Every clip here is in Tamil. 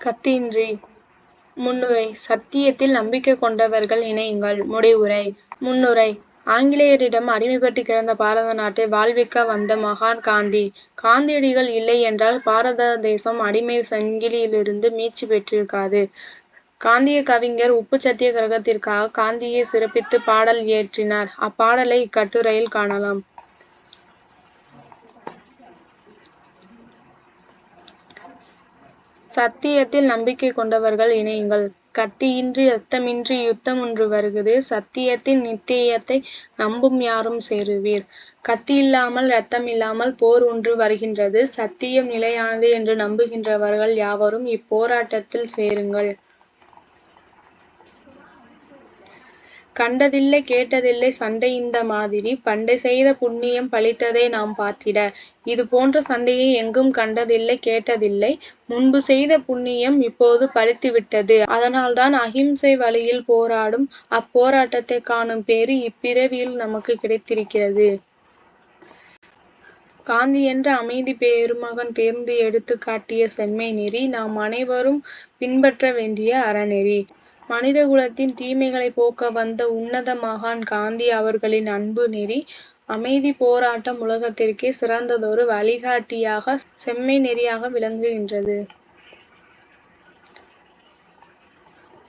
கத்தியின்றி. முன்னுரை. சத்தியத்தில் நம்பிக்கை கொண்டவர்கள் இணையுங்கள். முடிவுரை. முன்னுரை. ஆங்கிலேயரிடம் அடிமைப்பட்டு கிடந்த பாரத நாட்டை வாழ்விக்க வந்த மகான் காந்தி. காந்தியடிகள் இல்லை என்றால் பாரத தேசம் அடிமை சங்கிலியிலிருந்து மீட்சி பெற்றிருக்காது. காந்திய கவிஞர் உப்பு சத்தியாகிரகத்திற்காக காந்தியை சிறப்பித்து பாடல் இயற்றினார். அப்பாடலை இக்கட்டுரையில் காணலாம். சத்தியத்தில் நம்பிக்கை கொண்டவர்கள் இணையுங்கள். கத்தியின்றி இரத்தமின்றி யுத்தம் ஒன்று வருகுது. சத்தியத்தின் நித்தியத்தை நம்பும் யாரும் சேருவீர். கத்தியில்லாமல் இரத்தமில்லாமல் போர் ஒன்று வருகின்றது. சத்தியம் நிலையானது என்று நம்புகின்றவர்கள் யாவரும் இப்போராட்டத்தில் சேருங்கள். கண்டதில்லை கேட்டதில்லை சண்டை இந்த மாதிரி. பண்டை செய்த புண்ணியம் பலித்ததை நாம் பார்த்திட. இது போன்ற சண்டையை எங்கும் கண்டதில்லை கேட்டதில்லை. முன்பு செய்த புண்ணியம் இப்போது பலித்துவிட்டது. அதனால்தான் அகிம்சை வழியில் போராடும் அப்போராட்டத்தை காணும் பேறு இப்பிறவியில் நமக்கு கிடைத்திருக்கிறது. காந்தி என்ற அமைதி பெருமகன் தேர்ந்து எடுத்து காட்டிய செம்மை நெறி நாம் அனைவரும் பின்பற்ற வேண்டிய அறநெறி. மனித குலத்தின் தீமைகளை போக்க வந்த உன்னத மகான் காந்தி அவர்களின் அன்பு நெறி அமைதி போராட்டம் உலகத்திற்கே சிறந்ததொரு வழிகாட்டியாக செம்மை நெறியாக விளங்குகின்றது.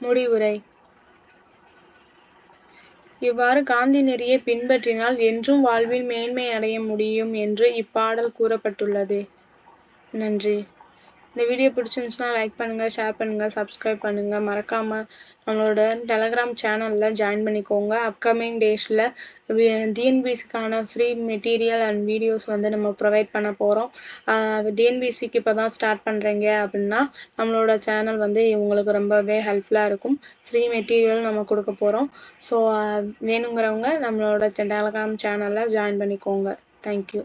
முடிவுரை. இவ்வாறு காந்தி நெறியை பின்பற்றினால் என்றும் வாழ்வில் மேன்மை அடைய முடியும் என்று இப்பாடல் கூறப்பட்டுள்ளது. நன்றி. இந்த வீடியோ பிடிச்சிருந்துச்சுன்னா லைக் பண்ணுங்கள், ஷேர் பண்ணுங்கள், சப்ஸ்கிரைப் பண்ணுங்கள். மறக்காமல் நம்மளோட டெலகிராம் சேனலில் ஜாயின் பண்ணிக்கோங்க. அப்கமிங் டேஸில் டிஎன்பிசிக்கான ஃப்ரீ மெட்டீரியல் அண்ட் வீடியோஸ் நம்ம ப்ரொவைட் பண்ண போகிறோம். டிஎன்பிசிக்கு இப்போ தான் ஸ்டார்ட் பண்ணுறீங்க அப்படின்னா நம்மளோட சேனல் உங்களுக்கு ரொம்பவே ஹெல்ப்ஃபுல்லாக இருக்கும். ஃப்ரீ மெட்டீரியல் நம்ம கொடுக்க போகிறோம். ஸோ வேணுங்கிறவங்க நம்மளோட டெலகிராம் சேனலில் ஜாயின் பண்ணிக்கோங்க. தேங்க்யூ.